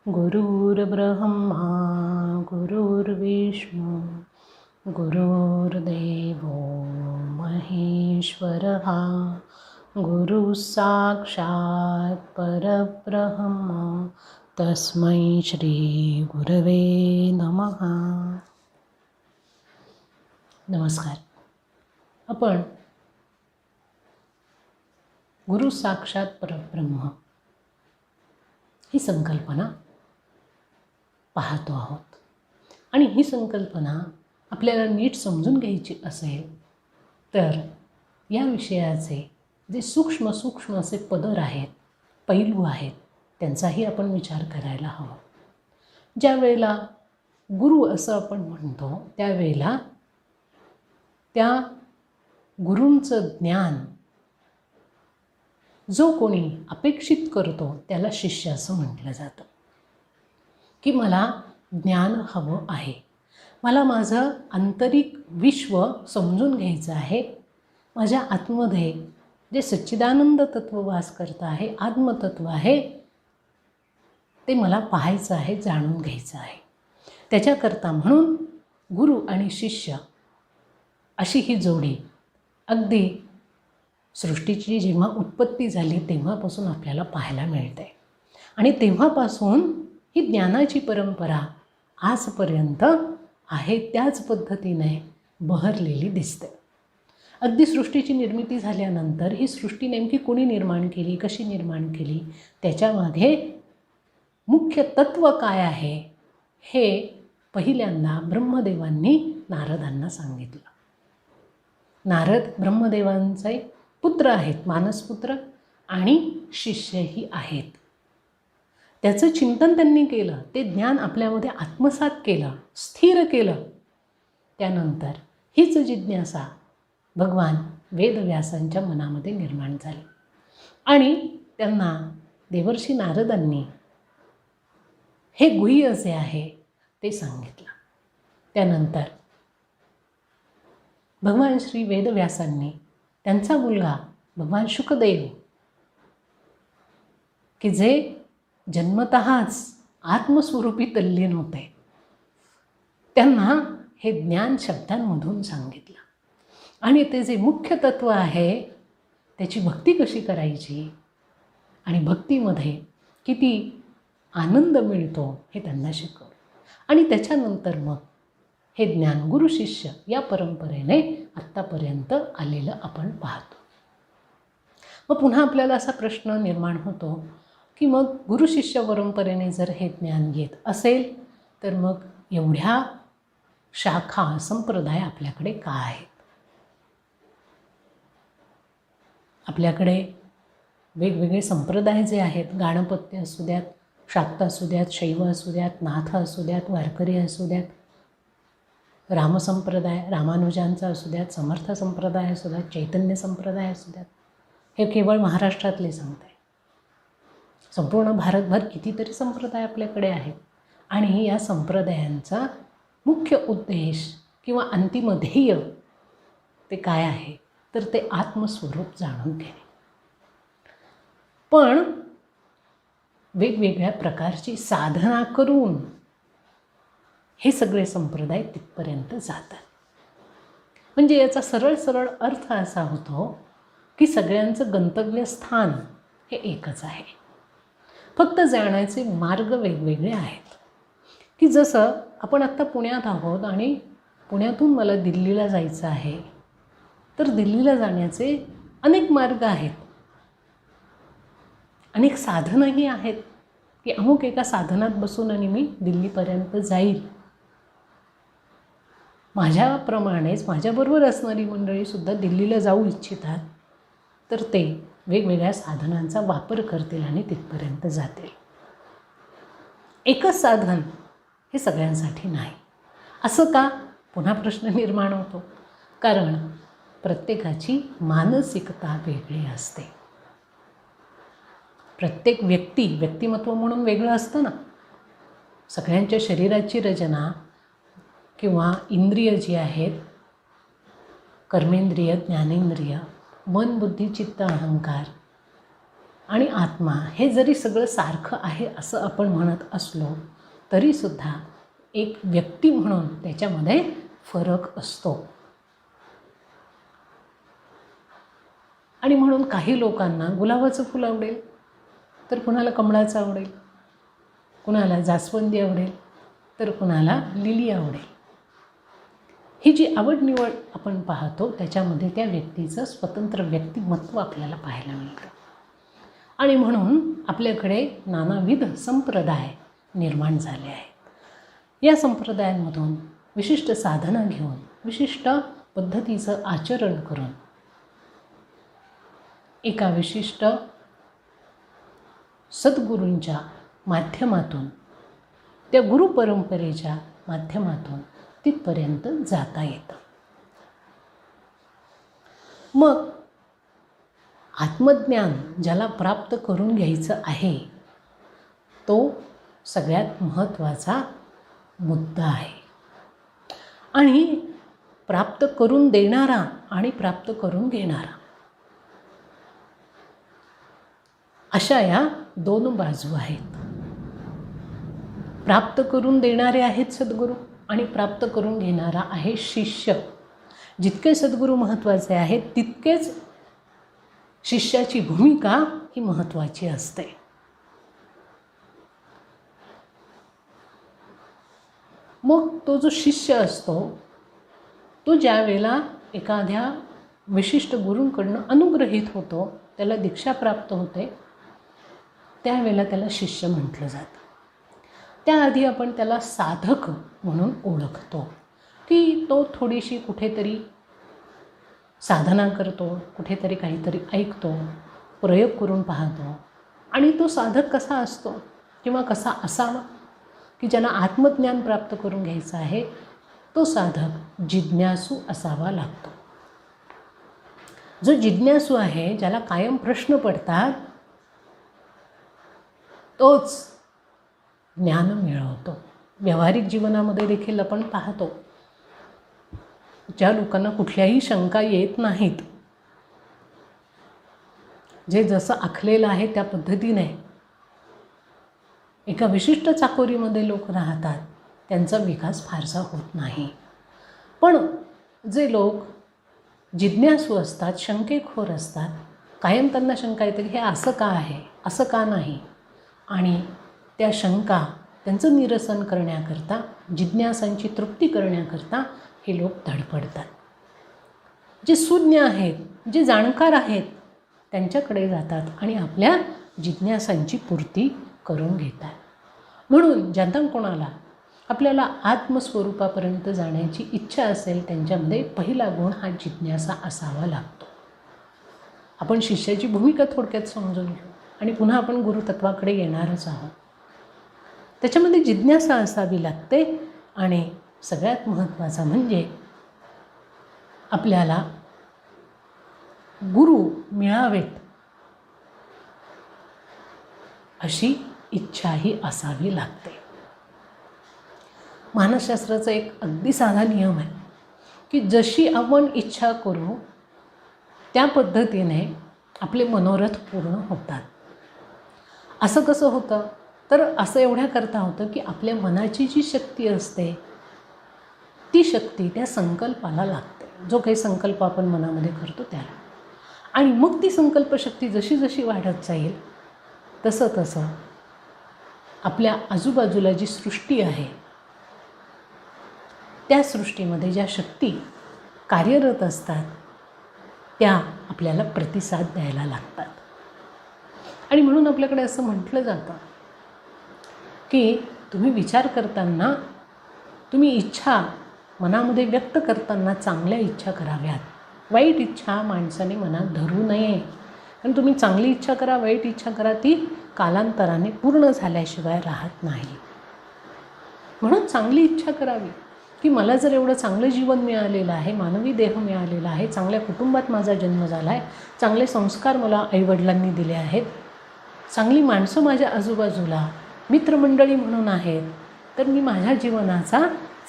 गुरुर्ब्रह्मा गुरुर्विष्णू गुरुर्देवो महेश्वरः गुरुः साक्षात् परब्रह्म तस्मै श्री गुरवे नमः. नमस्कार. आपण गुरु साक्षात परब्रह्म ही संकल्पना पाहतो आहोत आणि ही संकल्पना आपल्याला नीट समजून घ्यायची असेल तर या विषयाचे जे सूक्ष्म असे पदर आहेत, पैलू आहेत, त्यांचाही आपण विचार करायला हवा. ज्या वेळेला गुरु असं आपण म्हणतो त्यावेळेला त्या गुरूंचं ज्ञान जो कोणी अपेक्षित करतो त्याला शिष्य असं म्हटलं जातं. की मला ज्ञान हवं आहे, मला माझं आंतरिक विश्व समजून घ्यायचं आहे, माझ्या आतमध्ये जे सच्चिदानंद तत्व वास करतं आहे, आत्मतत्व आहे, ते मला पाहायचं आहे, जाणून घ्यायचं आहे. त्याच्याकरता म्हणून गुरु आणि शिष्य अशी ही जोडी अगदी सृष्टीची जेव्हा उत्पत्ती झाली तेव्हापासून आपल्याला पाहायला मिळते आणि तेव्हापासून ही ज्ञानाची परंपरा आजपर्यंत आहे त्याच पद्धतीने बहरलेली दिसते. अगदी सृष्टीची निर्मिती झाल्यानंतर ही सृष्टी नेमकी कोणी निर्माण केली, कशी निर्माण केली, त्याच्यामागे मुख्य तत्व काय आहे हे पहिल्यांदा ब्रह्मदेवांनी नारदांना सांगितलं. नारद ब्रह्मदेवांचे पुत्र आहेत, मानसपुत्र, आणि शिष्यही आहेत. त्याचं चिंतन त्यांनी केलं, ते ज्ञान आपल्यामध्ये आत्मसात केलं, स्थिर केलं. त्यानंतर हीच जिज्ञासा भगवान वेदव्यासांच्या मनामध्ये निर्माण झाली आणि त्यांना देवर्षी नारदांनी हे गुह्य जे आहे ते सांगितलं. त्यानंतर भगवान श्री वेदव्यासांनी त्यांचा मुलगा भगवान शुकदेव, की जे जन्मतःच आत्मस्वरूपी तल्लीन होते, त्यांना हे ज्ञान शब्दांमधून सांगितलं आणि ते जे मुख्य तत्व आहे त्याची भक्ती कशी करायची आणि भक्तीमध्ये किती आनंद मिळतो हे त्यांना शिकवलं. आणि त्याच्यानंतर मग हे ज्ञान गुरु शिष्य या परंपरेने आत्तापर्यंत आलेलं आपण पाहतो. मग पुन्हा आपल्याला असा प्रश्न निर्माण होतो की मग गुरु शिष्य परंपरेने जर हे ज्ञान येत असेल तर मग एवढ्या शाखा संप्रदाय आपल्याकडे का आहेत? आपल्याकडे वेगवेगळे संप्रदाय जे आहेत, गाणपत्य असू द्यात, शाक्त असू द्यात, शैव असू द्यात, नाथ असू द्यात, वारकरी असू द्यात, रामसंप्रदाय रामानुजांचा असू द्यात, समर्थ संप्रदाय असू द्यात, चैतन्य संप्रदाय असू द्यात, हे केवळ महाराष्ट्रातले सांगते. संपूर्ण भारतभर कितीतरी संप्रदाय आपल्याकडे आहेत आणि या संप्रदायांचा मुख्य उद्देश किंवा अंतिम ध्येय ते काय आहे तर ते आत्मस्वरूप जाणून घेणे. पण वेगवेगळ्या प्रकारची साधना करून हे सगळे संप्रदाय तिथपर्यंत जातात. म्हणजे याचा सरळ अर्थ असा होतो की सगळ्यांचं गंतव्यस्थान हे एकच आहे, फक्त जाण्याचे मार्ग वेगवेगळे आहेत. की जसं आपण आत्ता पुण्यात आहोत आणि पुण्यातून मला दिल्लीला जायचं आहे तर दिल्लीला जाण्याचे अनेक मार्ग आहेत, अनेक साधनंही आहेत की अमुक एका साधनात बसून आणि मी दिल्लीपर्यंत जाईल. माझ्याप्रमाणेच माझ्याबरोबर असणारी मंडळीसुद्धा दिल्लीला जाऊ इच्छितात तर ते वेगवेगळ्या साधनांचा वापर करतील आणि तिथपर्यंत जातील. एकच साधन हे सगळ्यांसाठी नाही. असं का? पुन्हा प्रश्न निर्माण होतो. कारण प्रत्येकाची मानसिकता वेगळी असते. प्रत्येक व्यक्तिमत्व म्हणून वेगळं असतं ना. सगळ्यांच्या शरीराची रचना किंवा इंद्रिय जी आहेत, कर्मेंद्रिय, ज्ञानेंद्रिय, मन, बुद्धी, चित्त, अहंकार, आणि आत्मा हे जरी सगळं सारखं आहे असं आपण म्हणत असलो तरीसुद्धा एक व्यक्ती म्हणून त्याच्यामध्ये फरक असतो. आणि म्हणून काही लोकांना गुलाबाचं फुल आवडेल, तर कुणाला कमळाचं आवडेल, कुणाला जास्वंदी आवडेल, तर कुणाला लिली आवडेल. ही जी आवड निवड आपण पाहतो त्याच्यामध्ये त्या व्यक्तीचं स्वतंत्र व्यक्तिमत्व आपल्याला पाहायला मिळतं. आणि म्हणून आपल्याकडे नानाविध संप्रदाय निर्माण झाले आहेत. या संप्रदायांमधून विशिष्ट साधना घेऊन विशिष्ट पद्धतीचं आचरण करून एका विशिष्ट सद्गुरूंच्या माध्यमातून, त्या गुरुपरंपरेच्या माध्यमातून तिथपर्यंत जाता येतं. मग आत्मज्ञान ज्याला प्राप्त करून घ्यायचं आहे तो सगळ्यात महत्त्वाचा मुद्दा आहे. आणि प्राप्त करून देणारा आणि प्राप्त करून घेणारा अशा या दोन बाजू आहेत. प्राप्त करून देणारे आहेत सद्गुरू आणि प्राप्त करून घेणारा आहे शिष्य. जितके सद्गुरू महत्त्वाचे आहेत तितकेच शिष्याची भूमिका ही महत्त्वाची असते. मग तो जो शिष्य असतो तो ज्या वेळेला एखाद्या विशिष्ट गुरूंकडनं अनुग्रहित होतो, त्याला दीक्षा प्राप्त होते, त्यावेळेला त्याला शिष्य म्हटलं जातं. त्याआधी आपण त्याला साधक म्हणून ओळखतो की तो थोडीशी कुठेतरी साधना करतो, कुठेतरी काहीतरी ऐकतो, प्रयोग करून पाहतो. आणि तो साधक कसा असतो किंवा कसा असावा की ज्यांना आत्मज्ञान प्राप्त करून घ्यायचं आहे तो साधक जिज्ञासू असावा लागतो. जो जिज्ञासू आहे, ज्याला कायम प्रश्न पडतात, तोच ज्ञान मिळवतो. व्यावहारिक जीवनामध्ये देखील आपण पाहतो ज्या लोकांना कुठल्याही शंका येत नाहीत, जे जसं आखलेलं आहे त्या पद्धतीने एका विशिष्ट चाकोरीमध्ये लोक राहतात, त्यांचा विकास फारसा होत नाही. पण जे लोक जिज्ञासू असतात, शंकेखोर असतात, कायम त्यांना शंका येते की हे असं का आहे, असं का नाही, आणि त्या शंका त्यांचं निरसन करण्याकरता, जिज्ञासांची तृप्ती करण्याकरता हे लोक धडपडतात. जे सुज्ञ आहेत, जे जाणकार आहेत, त्यांच्याकडे जातात आणि आपल्या जिज्ञासांची पूर्ती करून घेतात. म्हणून ज्यांना कोणाला आपल्याला आत्मस्वरूपापर्यंत जाण्याची इच्छा असेल त्यांच्यामध्ये पहिला गुण हा जिज्ञासा असावा लागतो. आपण शिष्याची भूमिका थोडक्यात समजून घेऊ आणि पुन्हा आपण गुरुतत्वाकडे येणारच आहोत. त्याच्यामध्ये जिज्ञासा असावी लागते. आणि सगळ्यात महत्त्वाचा म्हणजे आपल्याला गुरु मिळावेत अशी इच्छाही असावी लागते. मानसशास्त्राचा एक अगदी साधा नियम आहे की जशी आपण इच्छा करू त्या पद्धतीने आपले मनोरथ पूर्ण होतात. असं कसं होतं, तर असं एवढ्या करता होतं की आपल्या मनाची जी शक्ती असते ती शक्ती त्या संकल्पाला लागते, जो काही संकल्प आपण मनामध्ये करतो त्याला. आणि मग ती संकल्पशक्ती जशी जशी वाढत जाईल तसं तसं आपल्या आजूबाजूला जी सृष्टी आहे त्या सृष्टीमध्ये ज्या शक्ती कार्यरत असतात त्या आपल्याला प्रतिसाद द्यायला लागतात. आणि म्हणून आपल्याकडे असं म्हटलं जातं की तुम्ही विचार करताना, तुम्ही इच्छा मनामध्ये व्यक्त करताना चांगल्या इच्छा कराव्यात. वाईट इच्छा माणसाने मनात धरू नये. कारण तुम्ही चांगली इच्छा करा, वाईट इच्छा करा, ती कालांतराने पूर्ण झाल्याशिवाय राहत नाही. म्हणून चांगली इच्छा करावी की मला जर एवढं चांगलं जीवन मिळालेलं आहे, मानवी देह मिळालेला आहे, चांगल्या कुटुंबात माझा जन्म झाला आहे, चांगले संस्कार मला आईवडिलांनी दिले आहेत, चांगली माणसं माझ्या आजूबाजूला मित्रमंडळी म्हणून आहेत, तर मी माझ्या जीवनाचा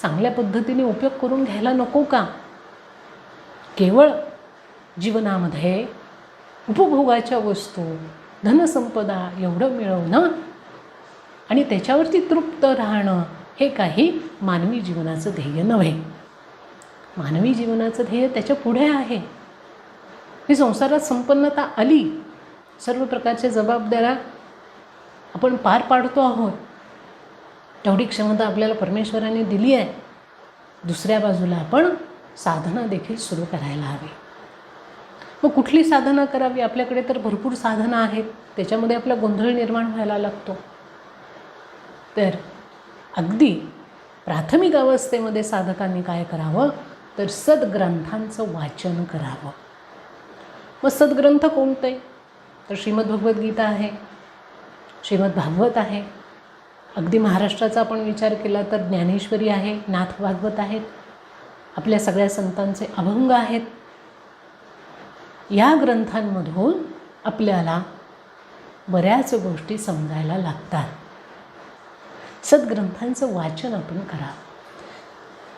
चांगल्या पद्धतीने उपयोग करून घ्यायला नको का? केवळ जीवनामध्ये उपभोगाच्या वस्तू धनसंपदा एवढं मिळवणं आणि त्याच्यावरती तृप्त राहणं हे काही मानवी जीवनाचं ध्येय नव्हे. मानवी जीवनाचं ध्येय त्याच्या पुढे आहे. ही संसारात संपन्नता आली, सर्व प्रकारच्या जबाबदाऱ्या आपण पार पाडतो आहोत, तेवढी क्षमता आपल्याला परमेश्वराने दिली आहे. दुसऱ्या बाजूला आपण साधना देखील सुरू करायला हवी. मग कुठली साधना करावी? आपल्याकडे तर भरपूर साधना आहेत, त्याच्यामध्ये आपला गोंधळ निर्माण व्हायला लागतो. तर अगदी प्राथमिक अवस्थेमध्ये साधकांनी काय करावं तर सद्ग्रंथांचं वाचन करावं. मग सद्ग्रंथ कोणते? तर श्रीमद्भगवद्गीता आहे, श्रीमद्भागवत आहे. अगदी महाराष्ट्राचा आपण विचार केला तर ज्ञानेश्वरी आहे, नाथ भागवत आहेत, आपल्या सगळ्या संतांचे अभंग आहेत. या ग्रंथांमधून आपल्याला बऱ्याच गोष्टी समजायला लागतात. सद्ग्रंथांचं वाचन आपण करावं.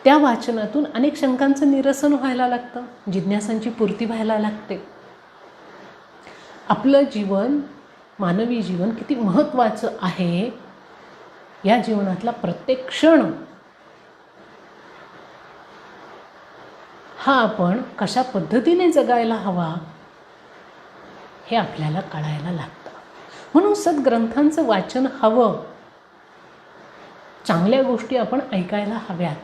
त्या वाचनातून अनेक शंकांचं निरसन व्हायला लागतं, जिज्ञासांची पूर्ती व्हायला लागते. आपलं जीवन, मानवी जीवन किती महत्त्वाचं आहे, या जीवनातला प्रत्येक क्षण हा आपण कशा पद्धतीने जगायला हवा हे आपल्याला कळायला लागतं. म्हणून सद्ग्रंथांचं वाचन हवं. चांगल्या गोष्टी आपण ऐकायला हव्यात.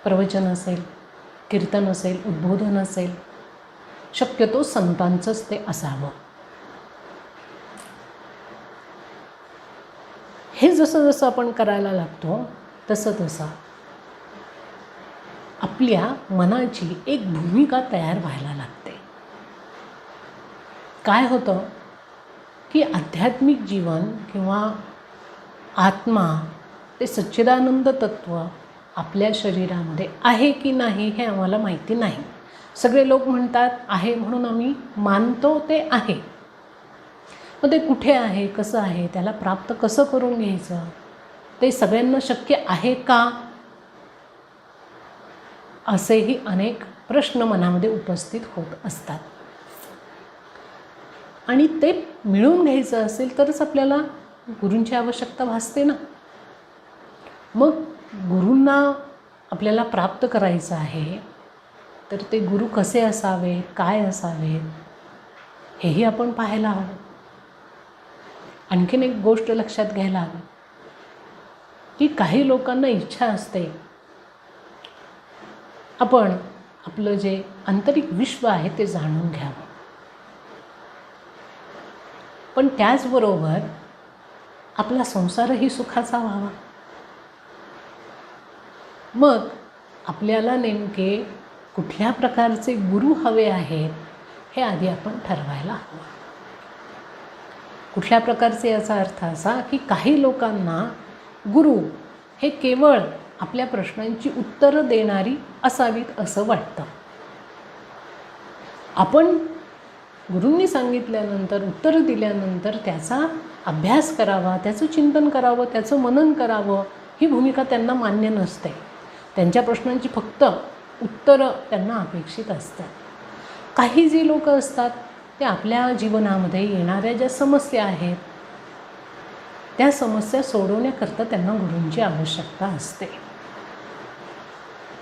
प्रवचन असेल, कीर्तन असेल, उद्बोधन असेल, शक्यतो संतांचंच ते असावं. हे जसं जसं आपण करायला लागतो तसं तसं आपल्या मनाची एक भूमिका तयार व्हायला लागते. काय होतं की आध्यात्मिक जीवन किंवा आत्मा, ते सच्चिदानंद तत्त्व आपल्या शरीरामध्ये आहे की नाही हे आम्हाला माहिती नाही. सगळे लोक म्हणतात आहे म्हणून आम्ही मानतो ते आहे. मग ते कुठे आहे, कसं आहे, त्याला प्राप्त कसं करून घ्यायचं, ते सगळ्यांना शक्य आहे का, असेही अनेक प्रश्न मनामध्ये उपस्थित होत असतात. आणि ते मिळवून घ्यायचं असेल तरच आपल्याला गुरूंची आवश्यकता भासते ना. मग गुरूंना आपल्याला प्राप्त करायचं आहे तर ते गुरु कसे असावे, काय असावे, हेही आपण पाहायला हवं. आणखीन एक गोष्ट लक्षात घ्यायला हवी की काही लोकांना इच्छा असते आपण आपलं जे आंतरिक विश्व आहे ते जाणून घ्यावं, पण त्याचबरोबर आपला संसारही सुखाचा व्हावा. मग आपल्याला नेमके कुठल्या प्रकारचे गुरु हवे आहेत हे आधी आपण ठरवायला हवं. कुठल्या प्रकारचे याचा अर्थ असा की काही लोकांना गुरु हे केवळ आपल्या प्रश्नांची उत्तरं देणारी असावीत असं वाटतं. आपण गुरूंनी सांगितल्यानंतर, उत्तरं दिल्यानंतर त्याचा अभ्यास करावा, त्याचं चिंतन करावं, त्याचं मनन करावं, ही भूमिका त्यांना मान्य नसते. त्यांच्या प्रश्नांची फक्त उत्तरं त्यांना अपेक्षित असतात. काही जे लोक असतात ते आपल्या जीवनामध्ये येणाऱ्या ज्या समस्या आहेत त्या समस्या सोडवण्याकरता त्यांना गुरूंची आवश्यकता असते.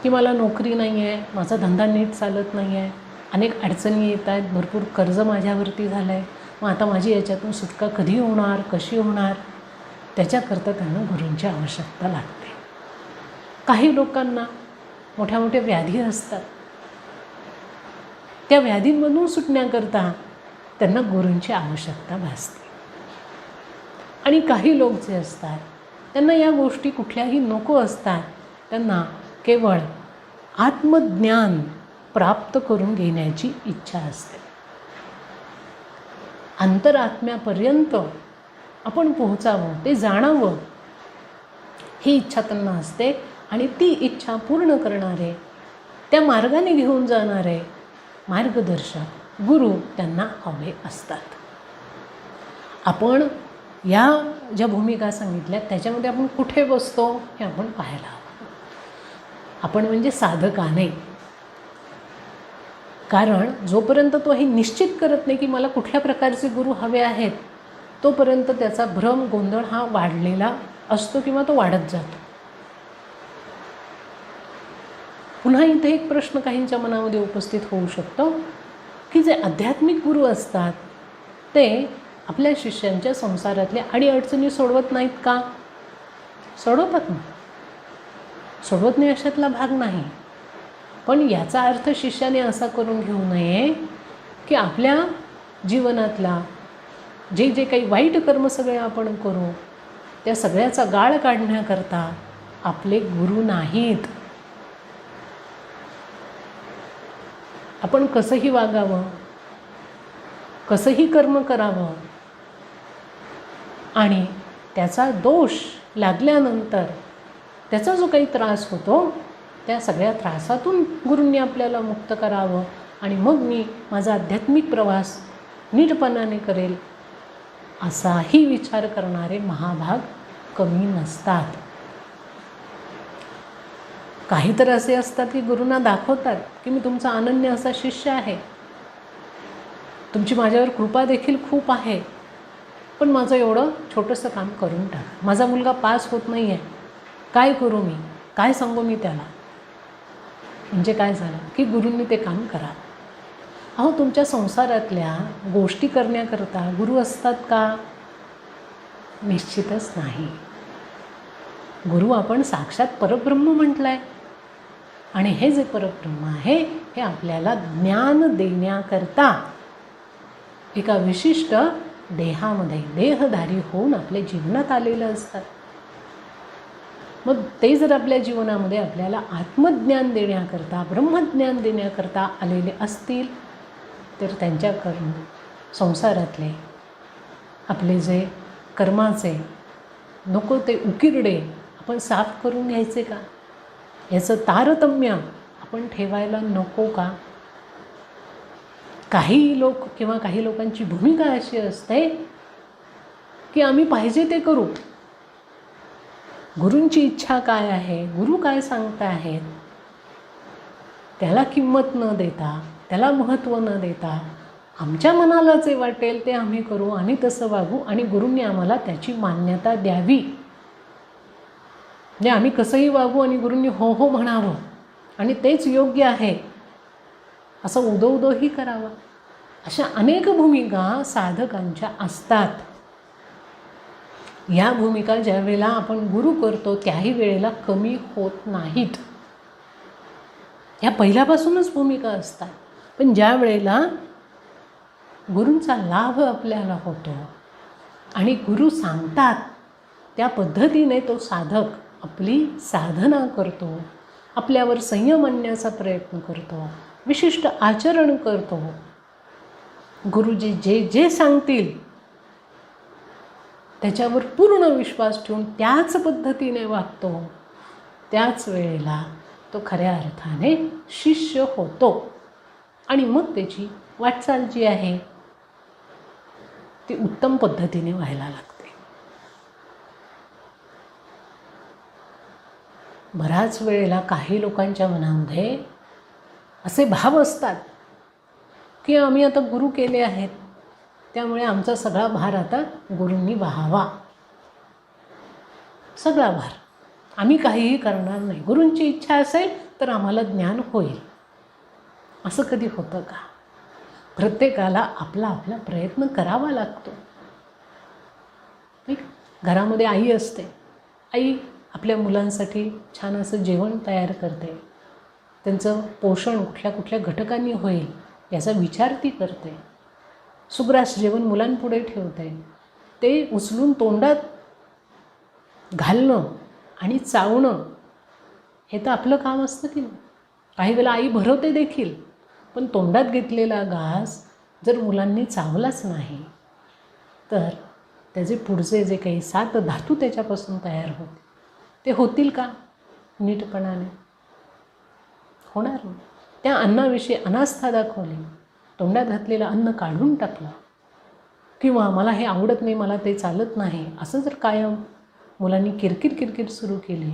की मला नोकरी नाही आहे, माझा धंदा नीट चालत नाही आहे, अनेक अडचणी येत आहेत, भरपूर कर्ज माझ्यावरती झालं आहे, मग आता माझी याच्यातून सुटका कधी होणार, कशी होणार, त्याच्याकरता त्यांना गुरूंची आवश्यकता लागते. काही लोकांना मोठ्या मोठ्या व्याधी असतात, त्या व्याधींमधून सुटण्याकरता त्यांना गुरूंची आवश्यकता भासते. आणि काही लोक जे असतात त्यांना या गोष्टी कुठल्याही नको असतात, त्यांना केवळ आत्मज्ञान प्राप्त करून घेण्याची इच्छा असते. अंतरात्म्यापर्यंत आपण पोहोचावं, ते जाणावं, ही इच्छा त्यांना असते. आणि ती इच्छा पूर्ण करणारे, त्या मार्गाने घेऊन जाणारे मार्गदर्शक गुरु त्यांना हवे असतात. आपण या ज्या भूमिका सांगितल्या त्याच्यामध्ये आपण कुठे बसतो हे आपण पाहायला हवं. आपण म्हणजे साधकाने. कारण जोपर्यंत तो हे निश्चित करत नाही की मला कुठल्या प्रकारचे गुरु हवे आहेत, तोपर्यंत त्याचा भ्रम गोंधळ हा वाढलेला असतो किंवा तो वाढत जातो. पुन्हा इथे एक प्रश्न काहींच्या मनामध्ये उपस्थित होऊ शकतो की जे आध्यात्मिक गुरु असतात ते आपल्या शिष्यांच्या संसारातल्या अडीअडचणी सोडवत नाहीत का? सोडवतात ना. सोडवत नाही अशातला भाग नाही. पण याचा अर्थ शिष्याने असा करून घेऊ नये की आपल्या जीवनातला जे जे काही वाईट कर्म सगळे आपण करू त्या सगळ्याचा गाळ काढण्याकरता आपले गुरु नाहीत. आपण कसंही वागावं, कसंही कर्म करावं आणि त्याचा दोष लागल्यानंतर त्याचा जो काही त्रास होतो त्या सगळ्या त्रासातून गुरूंनी आपल्याला मुक्त करावं आणि मग मी माझा आध्यात्मिक प्रवास नीटपणाने करेल असाही विचार करणारे महाभाग कमी नसतात. काही तर असे असतात की गुरूंना दाखवतात की मी तुमचा अनन्य असा शिष्य आहे, तुमची माझ्यावर कृपा देखील खूप आहे, पण माझं एवढं छोटंसं काम करून टाका. माझा मुलगा पास होत नाही आहे, काय करू मी, काय सांगू मी त्याला. म्हणजे काय झालं की गुरूंनी ते काम करावं. अहो, तुमच्या संसारातल्या गोष्टी करण्याकरता गुरु असतात का? निश्चितच नाही. गुरु आपण साक्षात परब्रह्म म्हटलं आहे आणि हे जे परब्रह्म आहे हे आपल्याला ज्ञान देण्याकरता एका विशिष्ट देहामध्ये देहधारी होऊन आपल्या जीवनात आलेलं असतात. मग ते जर आपल्या जीवनामध्ये आपल्याला आत्मज्ञान देण्याकरता ब्रह्मज्ञान देण्याकरता आलेले असतील तर त्यांच्याकडून संसारातले आपले जे कर्माचे नको ते उकिरडे आपण साफ करून घ्यायचे का? याचं तारतम्य आपण ठेवायला नको का? काही लोक किंवा काही लोकांची भूमिका अशी असते की आम्ही पाहिजे ते करू. गुरूंची इच्छा काय आहे, गुरु काय सांगता आहेत त्याला किंमत न देता, त्याला महत्त्व न देता आमच्या मनाला जे वाटेल ते आम्ही करू, आम्ही तसं वागू आणि गुरूंनी आम्हाला त्याची मान्यता द्यावी. म्हणजे आम्ही कसंही वागू आणि गुरूंनी हो हो म्हणावं आणि तेच योग्य आहे असं उदोउदोही करावं. अशा अनेक भूमिका साधकांच्या असतात. या भूमिका ज्या वेळेला आपण गुरु करतो त्याही वेळेला कमी होत नाहीत. ह्या पहिल्यापासूनच भूमिका असतात. पण ज्या वेळेला गुरूंचा लाभ आपल्याला होतो आणि गुरु सांगतात त्या पद्धतीने तो साधक आपली साधना करतो, आपल्यावर संयम आणण्याचा प्रयत्न करतो, विशिष्ट आचरण करतो, गुरुजी जे जे सांगतील त्याच्यावर पूर्ण विश्वास ठेवून त्याच पद्धतीने वागतो, त्याच वेळेला तो खऱ्या अर्थाने शिष्य होतो आणि मग त्याची वाटचाल जी आहे ती उत्तम पद्धतीने व्हायला लागते. बऱ्याच वेळेला काही लोकांच्या मनामध्ये असे भाव असतात की आम्ही आता गुरु केले आहेत त्यामुळे आमचा सगळा भार आता गुरूंनी वाहावा. सगळा भार आम्ही काहीही करणार नाही, गुरूंची इच्छा असेल तर आम्हाला ज्ञान होईल. असं कधी होतं का? प्रत्येकाला आपला आपला प्रयत्न करावा लागतो. ठीक, घरामध्ये आई असते, आई आपल्या मुलांसाठी छान असं जेवण तयार करते, त्यांचं पोषण कुठल्या कुठल्या घटकांनी होईल याचा विचार ती करते, सुग्रास जेवण मुलांपुढे ठेवते, ते उचलून तोंडात घालणं आणि चावणं हे तर आपलं काम असतं की नाही. काही वेळेला आई भरवते देखील, पण तोंडात घेतलेला घास जर मुलांनी चावलाच नाही तर त्याचे पुढचे जे काही 7 धातू त्याच्यापासून तयार होते ते होतील का नीटपणाने? होणार नाही. त्या अन्नाविषयी अनास्था दाखवली, तोंडात घातलेलं अन्न काढून टाकलं किंवा मला हे आवडत नाही, मला ते चालत नाही असं जर कायम मुलांनी किरकिर सुरू केली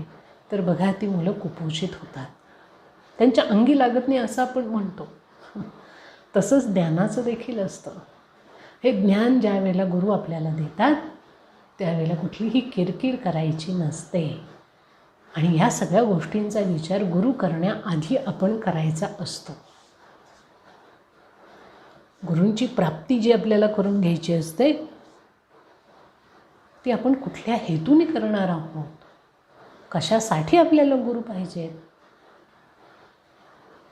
तर बघा ती मुलं कुपोषित होतात. त्यांच्या अंगी लागत नाही असं आपण म्हणतो, तसंच ज्ञानाचं देखील असतं. हे ज्ञान ज्या वेळेला गुरु आपल्याला देतात त्यावेळेला कुठलीही किरकिर करायची नसते. आणि ह्या सगळ्या गोष्टींचा विचार गुरु करण्याआधी आपण करायचा असतो. गुरूंची प्राप्ती जी आपल्याला करून घ्यायची असते ती आपण कुठल्या हेतूने करणार आहोत, कशासाठी आपल्याला गुरु पाहिजेत,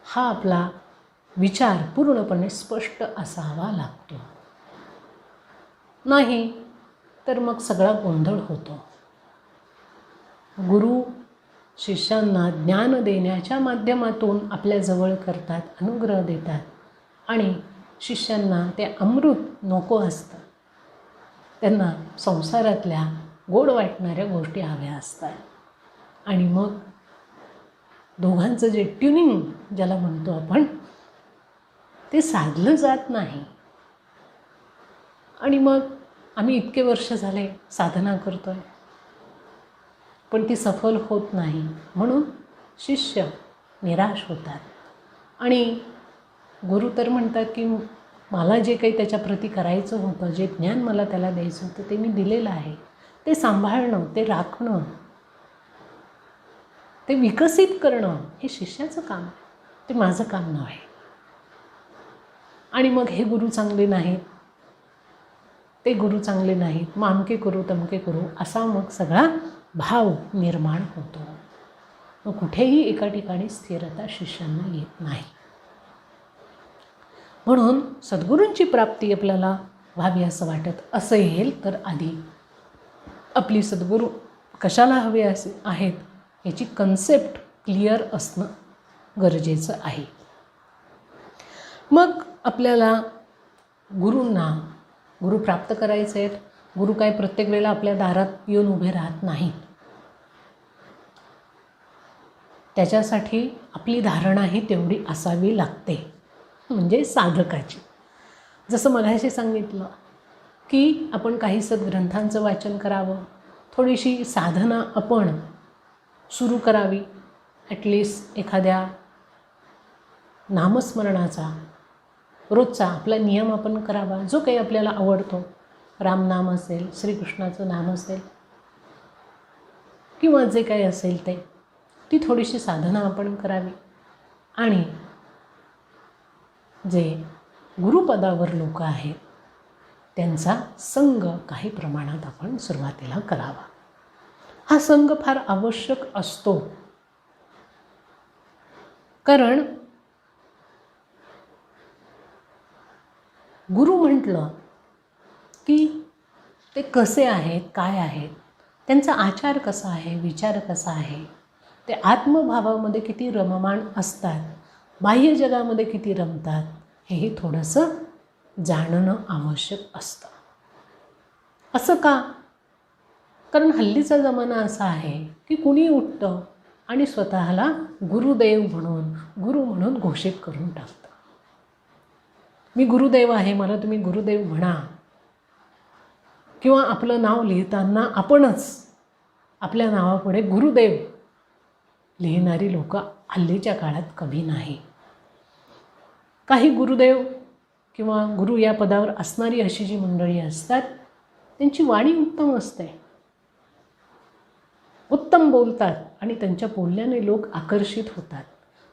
हा आपला विचार पूर्णपणे स्पष्ट असावा लागतो. नाही तर मग सगळा गोंधळ होतो. गुरु शिष्यांना ज्ञान देण्याच्या माध्यमातून आपल्या जवळ करतात, अनुग्रह देतात आणि शिष्यांना ते अमृत नको असतं. त्यांना संसारातल्या गोड वाटणाऱ्या गोष्टी हव्या असतात. आणि मग दोघांचं जे ट्युनिंग ज्याला म्हणतो आपण ते साधलं जात नाही. आणि मग आम्ही इतके वर्ष झाले साधना करतोय पण ती सफल होत नाही, म्हणून शिष्य निराश होतात. आणि गुरु तर म्हणतात की मला जे काही त्याच्याप्रती करायचं होतं, जे ज्ञान मला त्याला द्यायचं होतं ते मी दिलेलं आहे. ते सांभाळणं, ते राखणं, ते विकसित करणं हे शिष्याचं काम आहे, ते माझं काम नव्हे. आणि मग हे गुरु चांगले नाहीत, ते गुरु चांगले नाहीत, मग अमके करू तमके करू असा मग सगळा भाव निर्माण होतो. मग कुठेही एका ठिकाणी स्थिरता शिष्यांना येत नाही. म्हणून सद्गुरूंची प्राप्ती आपल्याला व्हावी असं वाटत असेल तर आधी आपली सद्गुरू कशाला हवे असे आहेत याची कन्सेप्ट क्लिअर असणं गरजेचं आहे. मग आपल्याला गुरु प्राप्त करायचे आहेत. गुरु काय प्रत्येक वेळेला आपल्या दारात येऊन उभे राहत नाहीत. त्याच्यासाठी आपली धारणाही तेवढी असावी लागते, म्हणजे साधकाची. जसं मगाशी सांगितलं की आपण काही सद्ग्रंथांचं वाचन करावं, थोडीशी साधना आपण सुरू करावी. ॲटलिस्ट एखाद्या नामस्मरणाचा रोजचा आपला नियम आपण करावा, जो काही आपल्याला आवडतो. रामनाम असेल, श्रीकृष्णाचं नाम असेल किंवा जे काही असेल ते, ती थोडीशी साधना आपण करावी. आणि जे गुरुपदावर लोक आहेत त्यांचा संग काही प्रमाणात आपण सुरुवातीला करावा. हा संग फार आवश्यक असतो, कारण गुरु म्हटलं की ते कसे आहेत, काय आहेत, त्यांचा आचार कसा आहे, विचार कसा आहे, ते आत्मभावामध्ये किती रममाण असतात, बाह्य जगामध्ये किती रमतात, हेही थोडंसं जाणणं आवश्यक असतं. असं का? कारण हल्लीचा जमाना असा आहे की कुणी उठतं आणि स्वतःला गुरुदेव म्हणून, गुरु म्हणून घोषित करून टाकतं. मी गुरुदेव आहे, मला तुम्ही गुरुदेव म्हणा. किंवा आपलं नाव लिहिताना आपणच आपल्या नावापुढे गुरुदेव लिहिणारी लोक हल्लीच्या काळात कमी नाही. काही गुरुदेव किंवा गुरु या पदावर असणारी अशी जी मंडळी असतात त्यांची वाणी उत्तम असते, उत्तम बोलतात आणि त्यांच्या बोलण्याने लोक आकर्षित होतात.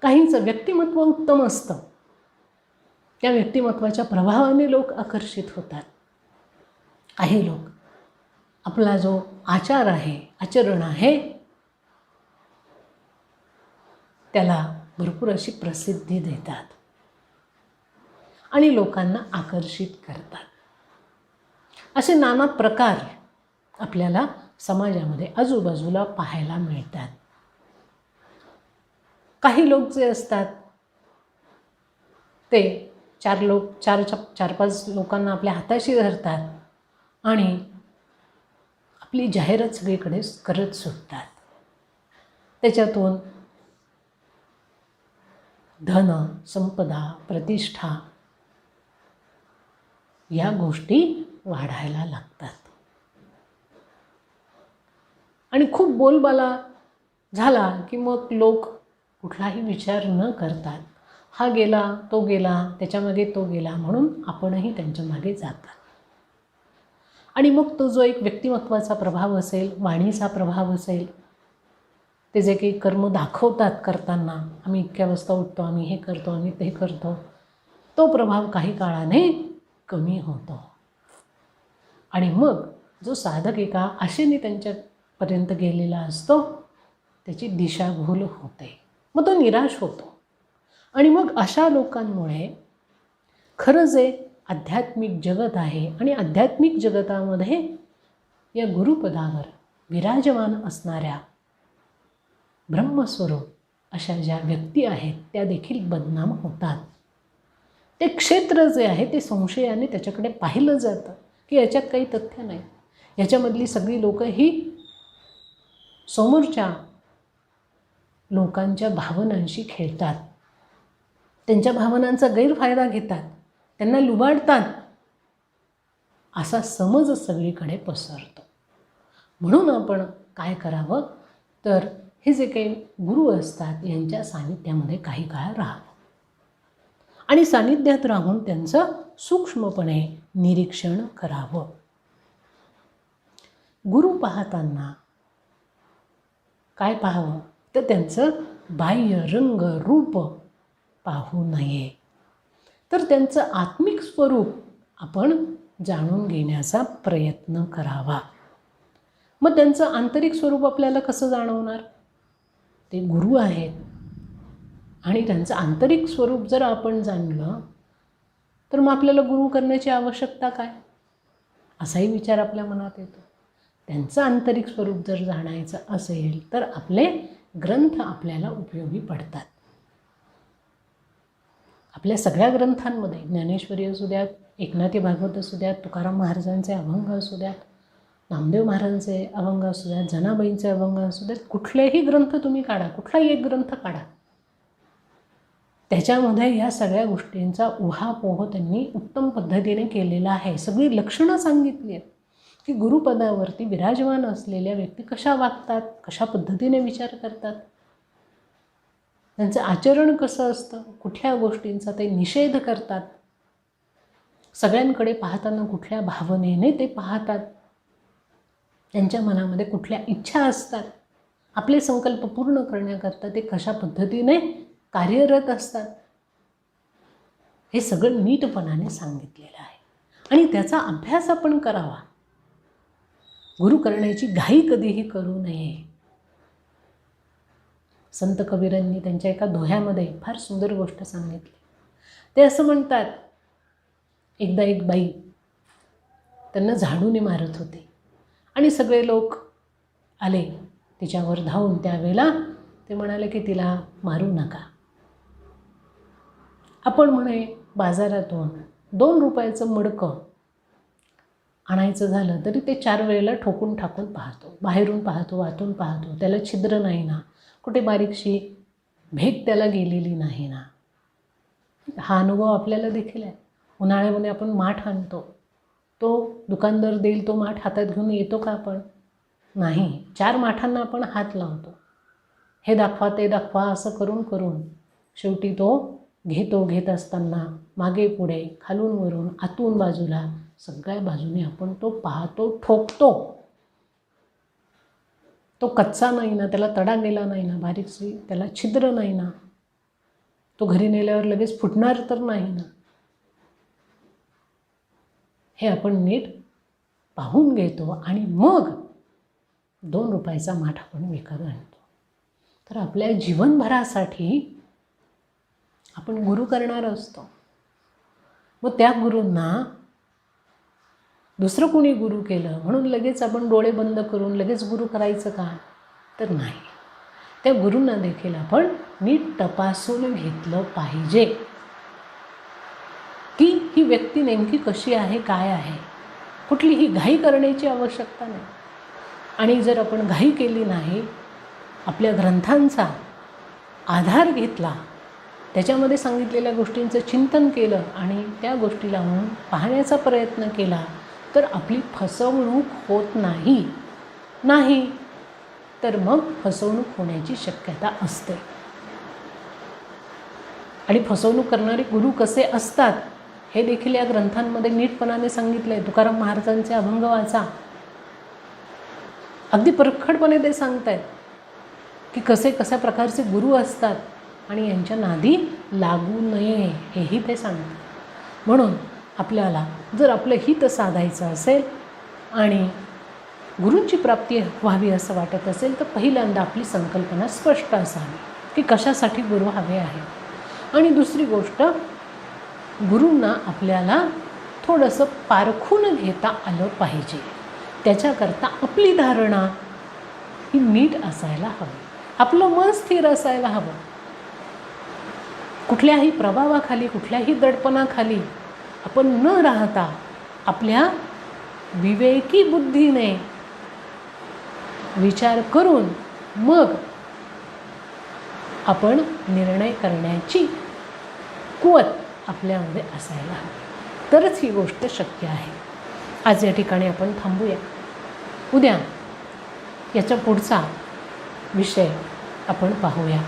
काहींचं व्यक्तिमत्व उत्तम असतं, त्या व्यक्तिमत्वाच्या प्रभावाने लोक आकर्षित होतात. काही लोक आपला जो आचार आहे, आचरण आहे, त्याला भरपूर अशी प्रसिद्धी देतात आणि लोकांना आकर्षित करतात. असे नाना प्रकार आपल्याला समाजामध्ये आजूबाजूला पाहायला मिळतात. काही लोक जे असतात ते चार पाच लोकांना आपल्या हाताशी धरतात आणि आपली जाहिरात सगळीकडे करत सुटतात. त्याच्यातून धन, संपदा, प्रतिष्ठा या गोष्टी वाढायला लागतात. आणि खूप बोलबाला झाला की मग लोक कुठलाही विचार न करतात हा गेला, तो गेला, त्याच्यामागे तो गेला, म्हणून आपणही त्यांच्या मागे जातात. आणि मग तो जो एक व्यक्तिमत्वाचा प्रभाव असेल, वाणीचा प्रभाव असेल, ते जे काही कर्म दाखवतात करताना, आम्ही इतक्या वाजता उठतो, आम्ही हे करतो, आम्ही ते करतो, तो प्रभाव काही काळाने कमी होतो. आणि मग जो साधक एका आशेने त्यांच्यापर्यंत गेलेला असतो, त्याची दिशाभूल होते, मग तो निराश होतो. आणि मग अशा लोकांमुळे खरं जे आध्यात्मिक जगत आहे आणि आध्यात्मिक जगतामध्ये या गुरुपदावर विराजमान असणाऱ्या ब्रह्मस्वरूप अशा ज्या व्यक्ती आहेत त्या देखील बदनाम होतात. ते क्षेत्र जे आहे ते संशयाने त्याच्याकडे पाहिलं जातं की याच्यात काही तथ्य नाही. याच्यामधली सगळी लोकं ही समोरच्या लोकांच्या भावनांशी खेळतात, त्यांच्या भावनांचा गैरफायदा घेतात, त्यांना लुबाडतात, असा समज सगळीकडे पसरतो. म्हणून आपण काय करावं तर हे जे काही गुरु असतात यांच्या सानिध्यामध्ये काही काळ राहावं आणि सानिध्यात राहून त्यांचं सूक्ष्मपणे निरीक्षण करावं. गुरु पाहताना काय पाहावं तर त्यांचं बाह्य रंग रूप पाहू नये, तर त्यांचं आत्मिक स्वरूप आपण जाणून घेण्याचा प्रयत्न करावा. मग त्यांचं आंतरिक स्वरूप आपल्याला कसं जाणवणार? ते गुरु आहेत आणि त्यांचं आंतरिक स्वरूप जर आपण जाणलं तर मग आपल्याला गुरु करण्याची आवश्यकता काय, असाही विचार आपल्या मनात येतो. त्यांचं आंतरिक स्वरूप जर जाणायचं असेल तर आपले ग्रंथ आपल्याला उपयोगी पडतात. आपल्या सगळ्या ग्रंथांमध्ये ज्ञानेश्वरी असू द्यात, एकनाथी भागवत असू द्यात, तुकाराम महाराजांचे अभंग असू द्यात, नामदेव महाराजांचे अभंग असू द्यात, जनाबाईंचे अभंग असू द्यात, कुठलेही ग्रंथ तुम्ही काढा, कुठलाही एक ग्रंथ काढा, त्याच्यामध्ये या सगळ्या गोष्टींचा उहापोह त्यांनी उत्तम पद्धतीने केलेला आहे. सगळी लक्षणं सांगितली आहेत की गुरुपदावरती विराजमान असलेल्या व्यक्ती कशा वागतात, कशा पद्धतीने विचार करतात, त्यांचं आचरण कसं असतं, कुठल्या गोष्टींचा ते निषेध करतात, सगळ्यांकडे पाहताना कुठल्या भावनेने ते पाहतात, त्यांच्या मनामध्ये कुठल्या इच्छा असतात, आपले संकल्प पूर्ण करण्याकरता ते कशा पद्धतीने कार्यरत असतात, हे सगळं नीटपणाने सांगितलेलं आहे. आणि त्याचा अभ्यास आपण करावा. गुरु करण्याची घाई कधीही करू नये. संत कबीरांनी त्यांच्या एका दोह्यामध्ये फार सुंदर गोष्ट सांगितली. ते असं म्हणतात, एकदा एक बाई त्यांना झाडूने मारत होते आणि सगळे लोक आले तिच्यावर धावून. त्यावेळेला ते म्हणाले की तिला मारू नका. आपण म्हणे बाजारातून 2 रुपयाचं मडकं आणायचं झालं तरी ते 4 वेळेला ठोकून ठाकून पाहतो, बाहेरून पाहतो, आतून पाहतो, त्याला छिद्र नाही ना, कुठे बारीकशी भेग त्याला गेलेली नाही ना. हा अनुभव आपल्याला देखील आहे. उन्हाळ्यामध्ये आपण माठ आणतो, तो दुकानदार देईल तो माठ हातात घेऊन येतो का आपण? नाही. 4 माठांना आपण हात लावतो, हे दाखवा ते दाखवा असं करून करून शेवटी तो घेत असताना मागे पुढे, खालून वरून, आतून बाजूला, सगळ्या बाजूने आपण तो पाहतो, ठोकतो. तो कच्चा नाही ना, त्याला तडा गेला नाही ना, बारीकशी त्याला छिद्र नाही ना, तो घरी नेल्यावर लगेच फुटणार तर नाही ना, हे आपण नीट पाहून घेतो आणि मग 2 रुपयाचा माठ आपण विकत आणतो. तर आपल्या जीवनभरासाठी आपण गुरु करणार असतो. मग त्या गुरूंना दुसरं कोणी गुरु केलं म्हणून लगेच आपण डोळे बंद करून लगेच गुरु करायचं का? तर नाही. त्या गुरूंना देखील आपण नीट तपासून घेतलं पाहिजे की ही व्यक्ती नेमकी कशी आहे, काय आहे. कुठलीही घाई करण्याची आवश्यकता नाही. आणि जर आपण घाई केली नाही, आपल्या ग्रंथांचा आधार घेतला, त्याच्यामध्ये सांगितलेल्या गोष्टींचं चिंतन केलं आणि त्या गोष्टी लावून पाहण्याचा प्रयत्न केला तर आपली फसवणूक होत नाही तर मग फसवणूक होण्याची शक्यता असते. आणि फसवणूक करणारे गुरु कसे असतात हे देखील या ग्रंथांमध्ये नीटपणाने सांगितलं आहे. तुकाराम महाराजांचे अभंग वाचा, अगदी परखडपणे ते सांगत आहेत की कशा प्रकारचे गुरु असतात आणि यांच्या नादी लागू नये हेही ते सांगतात. म्हणून आपल्याला जर आपलं हित साधायचं असेल आणि गुरूंची प्राप्ती व्हावी असं वाटत असेल तर पहिल्यांदा आपली संकल्पना स्पष्ट असावी की कशासाठी गुरु हवे आहेत. आणि दुसरी गोष्ट, गुरूंना आपल्याला थोडंसं पारखून घेता आलं पाहिजे. त्याच्याकरता आपली धारणा ही नीट असायला हवी, आपलं मन स्थिर असायला हवं. कुठल्याही प्रभावाखाली, कुठल्याही दडपणाखाली आपण न राहता आपल्या विवेकी बुद्धीने विचार करून मग आपण निर्णय करण्याची कुवत आपल्यामध्ये असायला हवी, तरच ही गोष्ट शक्य आहे. आज या ठिकाणी आपण थांबूया. उद्या याचा पुढचा विषय आपण पाहूया.